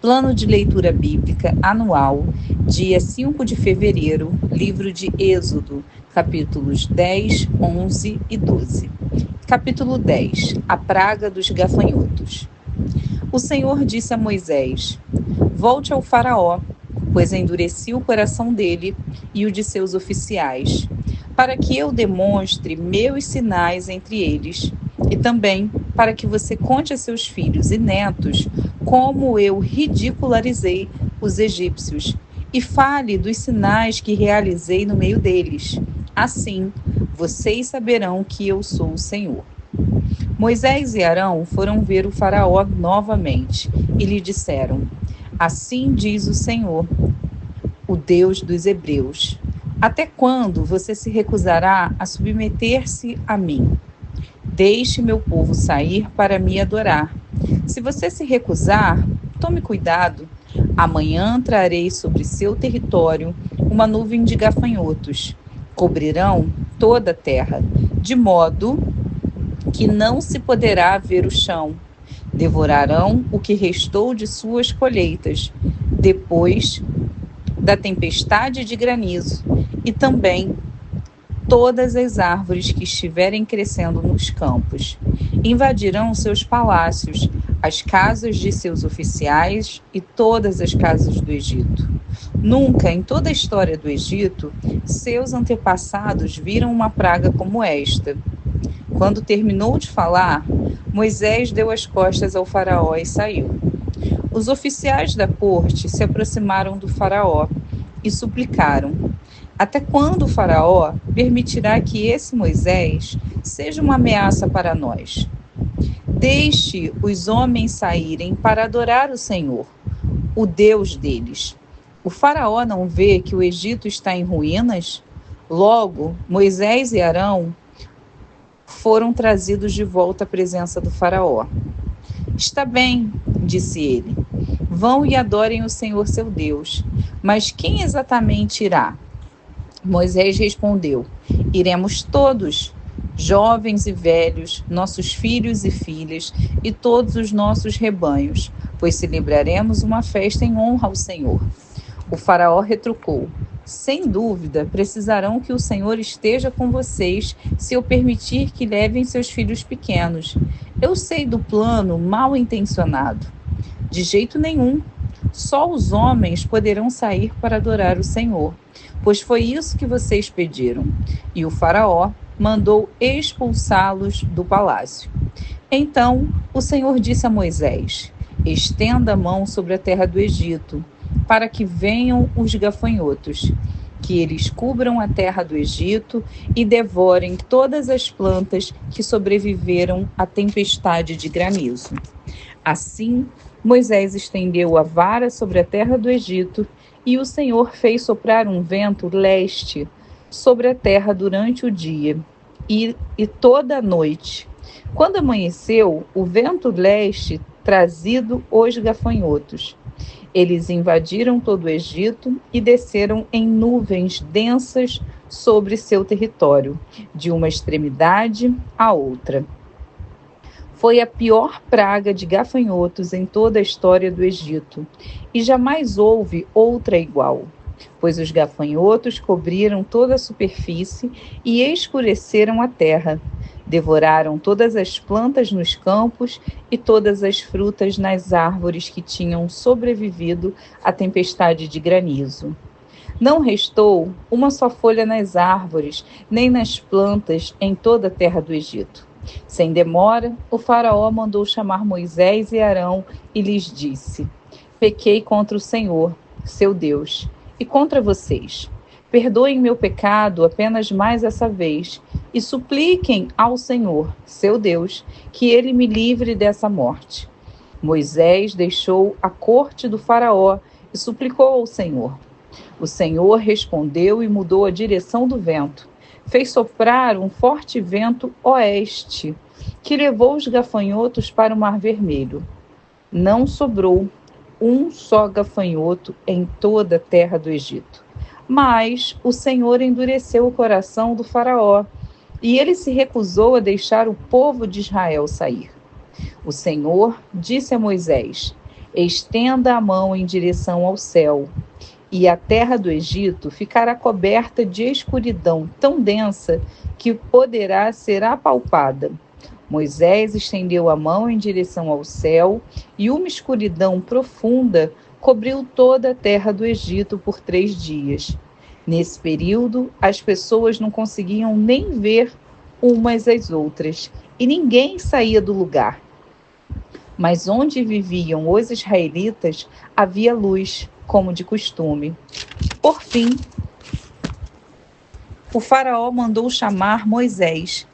Plano de leitura bíblica anual, dia 5 de fevereiro, livro de Êxodo, capítulos 10, 11 e 12. Capítulo 10. A praga dos gafanhotos. O Senhor disse a Moisés: Volte ao Faraó, pois endureci o coração dele e o de seus oficiais, para que eu demonstre meus sinais entre eles, e também para que você conte a seus filhos e netos como eu ridicularizei os egípcios, e fale dos sinais que realizei no meio deles. Assim, vocês saberão que eu sou o Senhor. Moisés e Arão foram ver o Faraó novamente e lhe disseram: Assim diz o Senhor, o Deus dos Hebreus: Até quando você se recusará a submeter-se a mim? Deixe meu povo sair para me adorar. Se você se recusar, tome cuidado. Amanhã trarei sobre seu território uma nuvem de gafanhotos. Cobrirão toda a terra, de modo que não se poderá ver o chão. Devorarão o que restou de suas colheitas, depois da tempestade de granizo, e também todas as árvores que estiverem crescendo nos campos. Invadirão seus palácios, as casas de seus oficiais e todas as casas do Egito. Nunca em toda a história do Egito, seus antepassados viram uma praga como esta. Quando terminou de falar, Moisés deu as costas ao Faraó e saiu. Os oficiais da corte se aproximaram do Faraó e suplicaram: Até quando o Faraó permitirá que esse Moisés seja uma ameaça para nós? Deixe os homens saírem para adorar o Senhor, o Deus deles. O Faraó não vê que o Egito está em ruínas? Logo, Moisés e Arão foram trazidos de volta à presença do Faraó. Está bem, disse ele. Vão e adorem o Senhor seu Deus. Mas quem exatamente irá? Moisés respondeu: Iremos todos, jovens e velhos, nossos filhos e filhas, e todos os nossos rebanhos, pois celebraremos uma festa em honra ao Senhor. O Faraó retrucou: Sem dúvida, precisarão que o Senhor esteja com vocês se eu permitir que levem seus filhos pequenos. Eu sei do plano mal intencionado. De jeito nenhum. Só os homens poderão sair para adorar o Senhor, pois foi isso que vocês pediram. E o Faraó mandou expulsá-los do palácio. Então o Senhor disse a Moisés: Estenda a mão sobre a terra do Egito, para que venham os gafanhotos, que eles cubram a terra do Egito e devorem todas as plantas que sobreviveram à tempestade de granizo. Assim, Moisés estendeu a vara sobre a terra do Egito, e o Senhor fez soprar um vento leste sobre a terra durante o dia e toda a noite. Quando amanheceu, o vento leste trazido os gafanhotos. Eles invadiram todo o Egito e desceram em nuvens densas sobre seu território, de uma extremidade à outra. Foi a pior praga de gafanhotos em toda a história do Egito, e jamais houve outra igual, pois os gafanhotos cobriram toda a superfície e escureceram a terra. Devoraram todas as plantas nos campos e todas as frutas nas árvores que tinham sobrevivido à tempestade de granizo. Não restou uma só folha nas árvores, nem nas plantas em toda a terra do Egito. Sem demora, o Faraó mandou chamar Moisés e Arão e lhes disse: Pequei contra o Senhor, seu Deus, e contra vocês. Perdoem meu pecado apenas mais essa vez e supliquem ao Senhor, seu Deus, que ele me livre dessa morte. Moisés deixou a corte do Faraó e suplicou ao Senhor. O Senhor respondeu e mudou a direção do vento. Fez soprar um forte vento oeste, que levou os gafanhotos para o Mar Vermelho. Não sobrou um só gafanhoto em toda a terra do Egito. Mas o Senhor endureceu o coração do Faraó, e ele se recusou a deixar o povo de Israel sair. O Senhor disse a Moisés: Estenda a mão em direção ao céu, e a terra do Egito ficará coberta de escuridão tão densa que poderá ser apalpada. Moisés estendeu a mão em direção ao céu, e uma escuridão profunda cobriu toda a terra do Egito por 3 dias. Nesse período, as pessoas não conseguiam nem ver umas às outras, e ninguém saía do lugar. Mas onde viviam os israelitas havia luz, como de costume. Por fim, o faraó mandou chamar Moisés.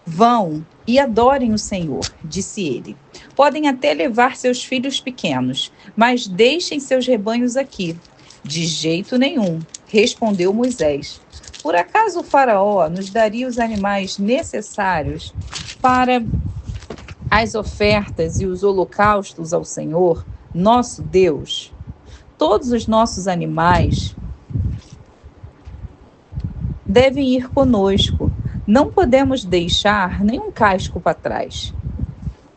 Vão e adorem o Senhor, disse ele. Podem até levar seus filhos pequenos, mas deixem seus rebanhos aqui. De jeito nenhum, respondeu Moisés. Por acaso o faraó nos daria os animais necessários para as ofertas e os holocaustos ao Senhor, nosso Deus? Todos os nossos animais devem ir conosco. Não podemos deixar nenhum casco para trás.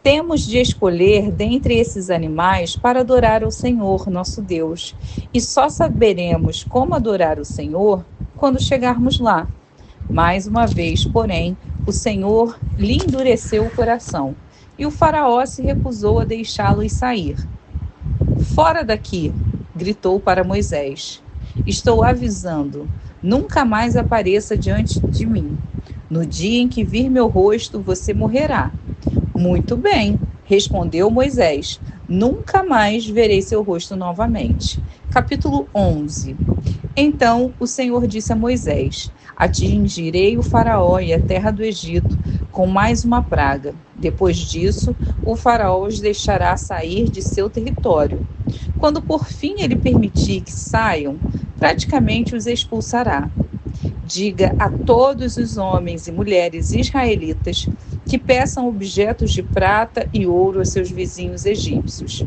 Temos de escolher dentre esses animais para adorar ao Senhor, nosso Deus. E só saberemos como adorar o Senhor quando chegarmos lá. Mais uma vez, porém, o Senhor lhe endureceu o coração, e o faraó se recusou a deixá-los sair. Fora daqui, gritou para Moisés. Estou avisando, nunca mais apareça diante de mim. No dia em que vir meu rosto, você morrerá. Muito bem, respondeu Moisés. Nunca mais verei seu rosto novamente. Capítulo 11. Então o Senhor disse a Moisés: atingirei o faraó e a terra do Egito com mais uma praga. Depois disso, o faraó os deixará sair de seu território. Quando por fim ele permitir que saiam, praticamente os expulsará. Diga a todos os homens e mulheres israelitas que peçam objetos de prata e ouro a seus vizinhos egípcios.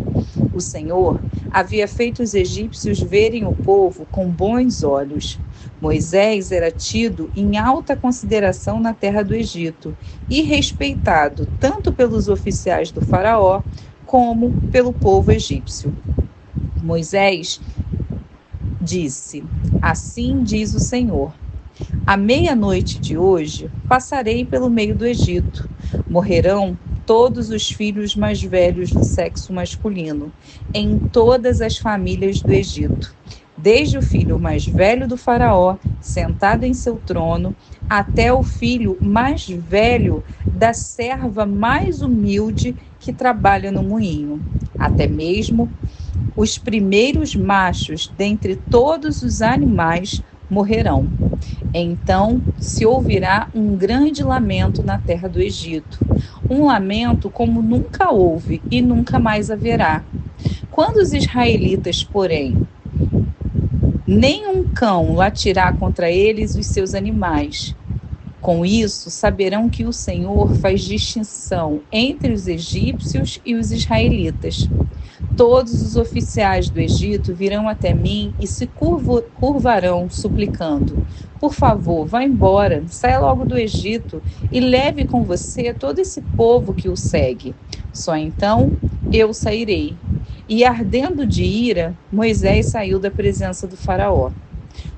O Senhor havia feito os egípcios verem o povo com bons olhos. Moisés era tido em alta consideração na terra do Egito e respeitado tanto pelos oficiais do faraó como pelo povo egípcio. Moisés disse: assim diz o Senhor. À meia-noite de hoje, passarei pelo meio do Egito. Morrerão todos os filhos mais velhos do sexo masculino, em todas as famílias do Egito, desde o filho mais velho do faraó, sentado em seu trono, até o filho mais velho da serva mais humilde que trabalha no moinho. Até mesmo os primeiros machos dentre todos os animais morrerão. Então se ouvirá um grande lamento na terra do Egito, um lamento como nunca houve e nunca mais haverá. Quando os israelitas, porém, nenhum cão latirá contra eles os seus animais. Com isso, saberão que o Senhor faz distinção entre os egípcios e os israelitas. Todos os oficiais do Egito virão até mim e se curvarão, suplicando: por favor, vá embora, saia logo do Egito e leve com você todo esse povo que o segue. Só então eu sairei. E ardendo de ira, Moisés saiu da presença do faraó.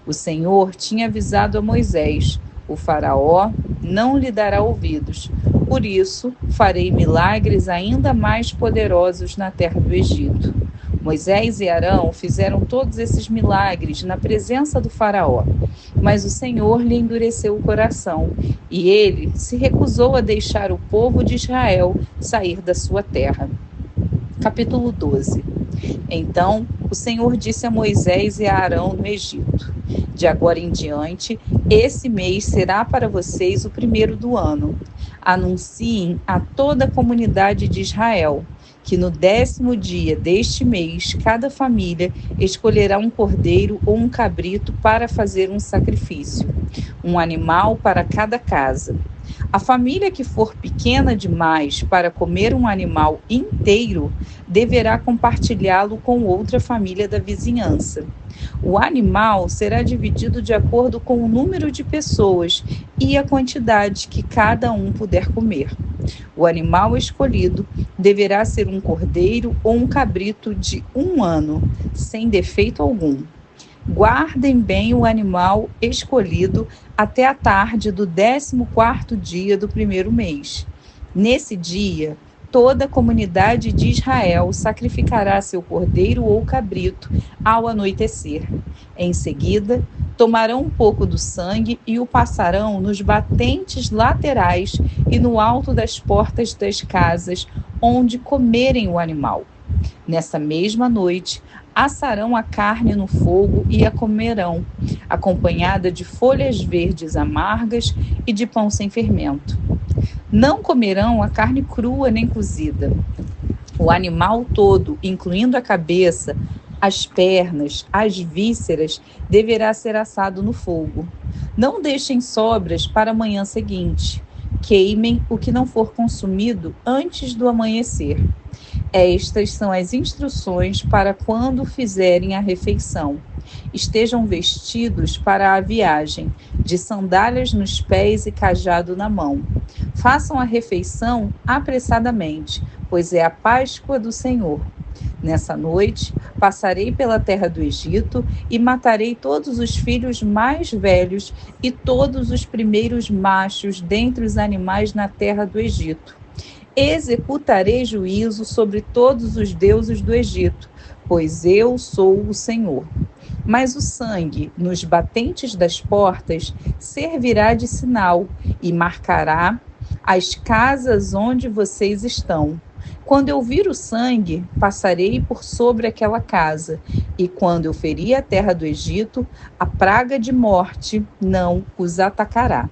O Senhor tinha avisado a Moisés: o faraó não lhe dará ouvidos. Por isso, farei milagres ainda mais poderosos na terra do Egito. Moisés e Arão fizeram todos esses milagres na presença do faraó, mas o Senhor lhe endureceu o coração, e ele se recusou a deixar o povo de Israel sair da sua terra. Capítulo 12. Então o Senhor disse a Moisés e a Arão no Egito: de agora em diante, esse mês será para vocês o primeiro do ano. Anunciem a toda a comunidade de Israel que no 10º dia deste mês, cada família escolherá um cordeiro ou um cabrito para fazer um sacrifício, um animal para cada casa. A família que for pequena demais para comer um animal inteiro deverá compartilhá-lo com outra família da vizinhança. O animal será dividido de acordo com o número de pessoas e a quantidade que cada um puder comer. O animal escolhido deverá ser um cordeiro ou um cabrito de 1 ano, sem defeito algum. Guardem bem o animal escolhido até a tarde do 14º dia do primeiro mês. Nesse dia, toda a comunidade de Israel sacrificará seu cordeiro ou cabrito ao anoitecer. Em seguida, tomarão um pouco do sangue e o passarão nos batentes laterais e no alto das portas das casas onde comerem o animal. Nessa mesma noite, assarão a carne no fogo e a comerão, acompanhada de folhas verdes amargas e de pão sem fermento. Não comerão a carne crua nem cozida. O animal todo, incluindo a cabeça, as pernas, as vísceras, deverá ser assado no fogo. Não deixem sobras para a manhã seguinte. Queimem o que não for consumido antes do amanhecer. Estas são as instruções para quando fizerem a refeição. Estejam vestidos para a viagem, de sandálias nos pés e cajado na mão. Façam a refeição apressadamente, pois é a Páscoa do Senhor. Nessa noite, passarei pela terra do Egito e matarei todos os filhos mais velhos e todos os primeiros machos dentre os animais na terra do Egito. Executarei juízo sobre todos os deuses do Egito, pois eu sou o Senhor. Mas o sangue nos batentes das portas servirá de sinal e marcará as casas onde vocês estão. Quando eu vir o sangue, passarei por sobre aquela casa, e quando eu ferir a terra do Egito, a praga de morte não os atacará.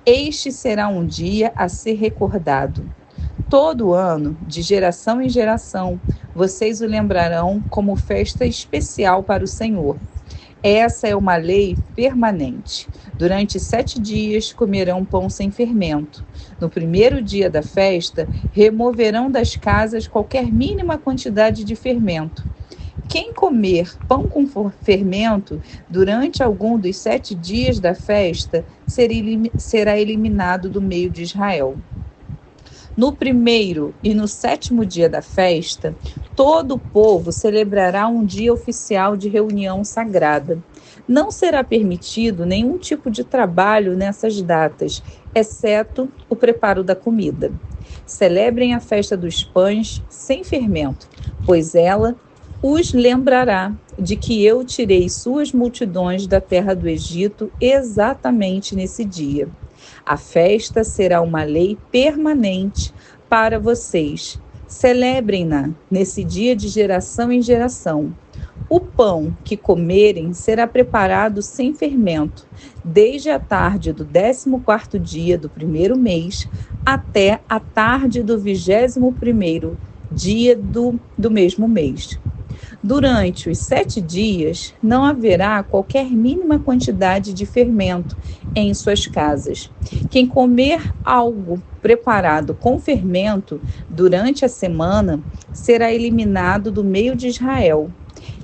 Este será um dia a ser recordado. Todo ano, de geração em geração, vocês o lembrarão como festa especial para o Senhor. Essa é uma lei permanente. Durante 7 dias comerão pão sem fermento. No primeiro dia da festa, removerão das casas qualquer mínima quantidade de fermento. Quem comer pão com fermento durante algum dos 7 dias da festa será eliminado do meio de Israel. No primeiro e no 7º dia da festa, todo o povo celebrará um dia oficial de reunião sagrada. Não será permitido nenhum tipo de trabalho nessas datas, exceto o preparo da comida. Celebrem a festa dos pães sem fermento, pois ela os lembrará de que eu tirei suas multidões da terra do Egito exatamente nesse dia. A festa será uma lei permanente para vocês. Celebrem-na nesse dia de geração em geração. O pão que comerem será preparado sem fermento, desde a tarde do 14º dia do primeiro mês até a tarde do 21º dia do mesmo mês. Durante os 7 dias, não haverá qualquer mínima quantidade de fermento em suas casas. Quem comer algo preparado com fermento durante a semana será eliminado do meio de Israel.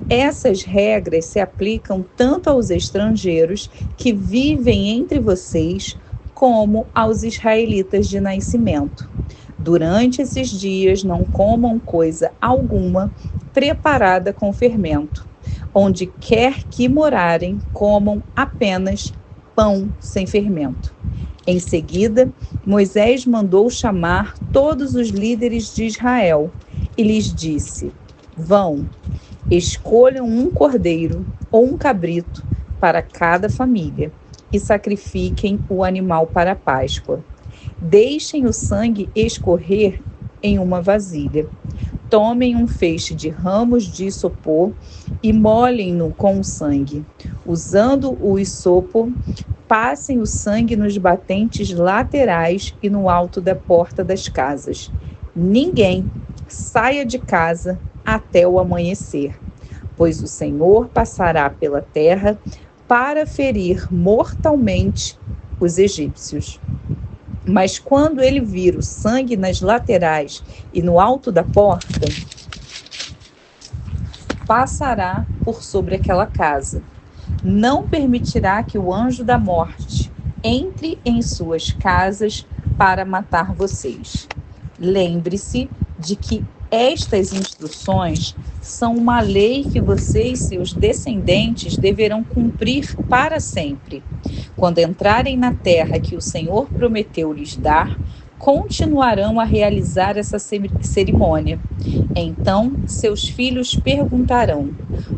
Essas regras se aplicam tanto aos estrangeiros que vivem entre vocês, como aos israelitas de nascimento. Durante esses dias, não comam coisa alguma preparada com fermento. Onde quer que morarem, comam apenas pão sem fermento. Em seguida, Moisés mandou chamar todos os líderes de Israel e lhes disse: Vão, escolham um cordeiro ou um cabrito para cada família e sacrifiquem o animal para a Páscoa. Deixem o sangue escorrer em uma vasilha. Tomem um feixe de ramos de isopor e molhem-no com o sangue. Usando o isopor, passem o sangue nos batentes laterais e no alto da porta das casas. Ninguém saia de casa até o amanhecer, pois o Senhor passará pela terra para ferir mortalmente os egípcios. Mas quando ele vir o sangue nas laterais e no alto da porta, passará por sobre aquela casa. Não permitirá que o anjo da morte entre em suas casas para matar vocês. Lembre-se de que estas instruções são uma lei que você e seus descendentes deverão cumprir para sempre. Quando entrarem na terra que o Senhor prometeu lhes dar, continuarão a realizar essa cerimônia. Então, seus filhos perguntarão: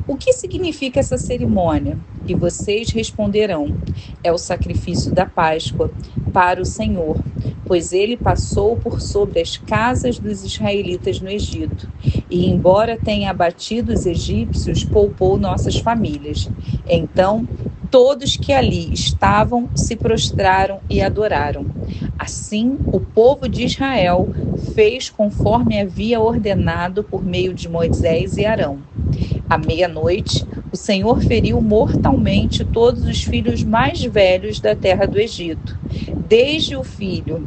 o que significa essa cerimônia? E vocês responderão: é o sacrifício da Páscoa para o Senhor, pois ele passou por sobre as casas dos israelitas no Egito, e embora tenha abatido os egípcios, poupou nossas famílias. Então, todos que ali estavam se prostraram e adoraram. Assim, o povo de Israel fez conforme havia ordenado por meio de Moisés e Arão. À meia-noite, o Senhor feriu mortalmente todos os filhos mais velhos da terra do Egito, desde o filho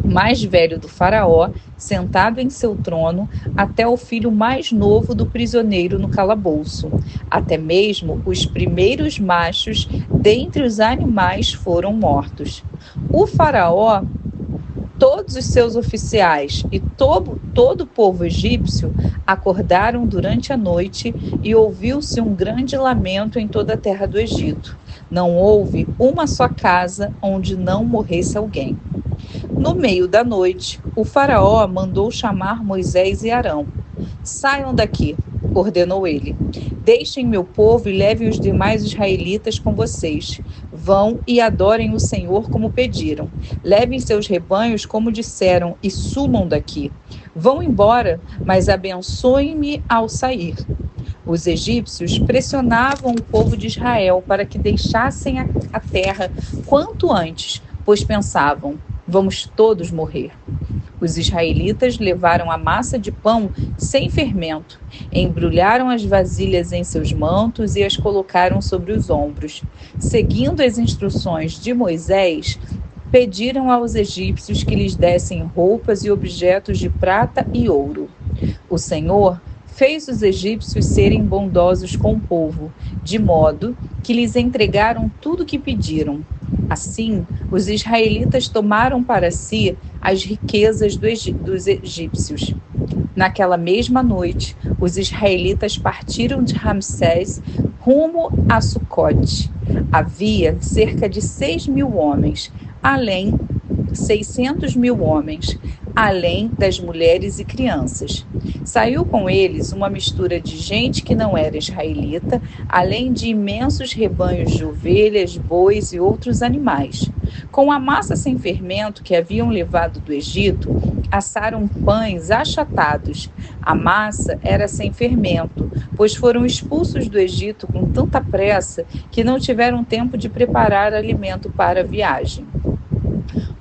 mais velho do faraó, sentado em seu trono, até o filho mais novo do prisioneiro no calabouço. Até mesmo os primeiros machos dentre os animais foram mortos. O faraó, todos os seus oficiais e todo o povo egípcio acordaram durante a noite e ouviu-se um grande lamento em toda a terra do Egito. Não houve uma só casa onde não morresse alguém. No meio da noite, o faraó mandou chamar Moisés e Arão. Saiam daqui, ordenou ele. Deixem meu povo e levem os demais israelitas com vocês. Vão e adorem o Senhor como pediram. Levem seus rebanhos como disseram e sumam daqui. Vão embora, mas abençoem-me ao sair. Os egípcios pressionavam o povo de Israel para que deixassem a terra quanto antes, pois pensavam: vamos todos morrer. Os israelitas levaram a massa de pão sem fermento, embrulharam as vasilhas em seus mantos e as colocaram sobre os ombros. Seguindo as instruções de Moisés, pediram aos egípcios que lhes dessem roupas e objetos de prata e ouro. O Senhor fez os egípcios serem bondosos com o povo, de modo que lhes entregaram tudo o que pediram. Assim, os israelitas tomaram para si as riquezas dos egípcios. Naquela mesma noite, os israelitas partiram de Ramsés rumo a Sucote. Havia cerca de 6.000 homens, 600.000 homens, além das mulheres e crianças. Saiu com eles uma mistura de gente que não era israelita, além de imensos rebanhos de ovelhas, bois e outros animais. Com a massa sem fermento que haviam levado do Egito, assaram pães achatados. A massa era sem fermento, pois foram expulsos do Egito com tanta pressa que não tiveram tempo de preparar alimento para a viagem.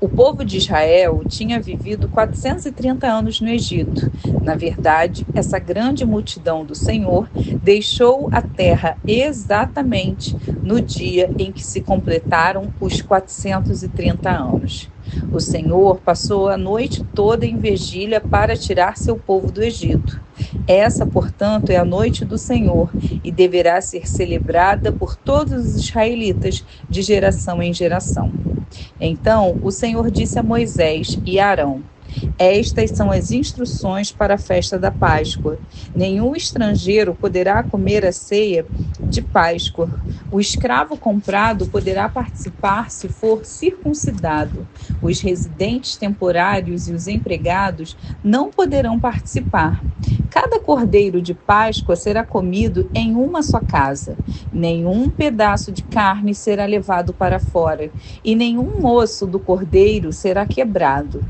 O povo de Israel tinha vivido 430 anos no Egito. Na verdade, essa grande multidão do Senhor deixou a terra exatamente no dia em que se completaram os 430 anos. O Senhor passou a noite toda em vigília para tirar seu povo do Egito. Essa, portanto, é a noite do Senhor e deverá ser celebrada por todos os israelitas de geração em geração. Então o Senhor disse a Moisés e a Arão: estas são as instruções para a festa da Páscoa. Nenhum estrangeiro poderá comer a ceia de Páscoa. O escravo comprado poderá participar se for circuncidado. Os residentes temporários e os empregados não poderão participar. Cada cordeiro de Páscoa será comido em uma só casa. Nenhum pedaço de carne será levado para fora, e nenhum osso do cordeiro será quebrado.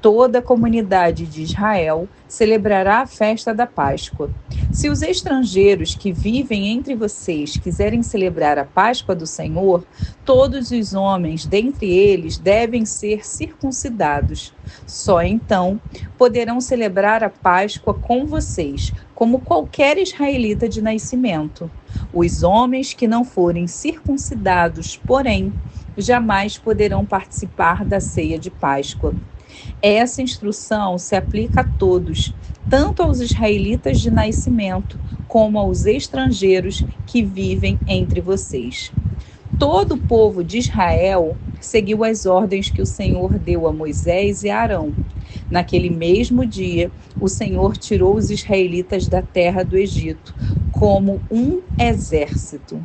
Toda a comunidade de Israel celebrará a festa da Páscoa. Se os estrangeiros que vivem entre vocês quiserem celebrar a Páscoa do Senhor, todos os homens dentre eles devem ser circuncidados. Só então poderão celebrar a Páscoa com vocês, como qualquer israelita de nascimento. Os homens que não forem circuncidados, porém, jamais poderão participar da ceia de Páscoa. Essa instrução se aplica a todos, tanto aos israelitas de nascimento, como aos estrangeiros que vivem entre vocês. Todo o povo de Israel seguiu as ordens que o Senhor deu a Moisés e a Arão. Naquele mesmo dia, o Senhor tirou os israelitas da terra do Egito como um exército.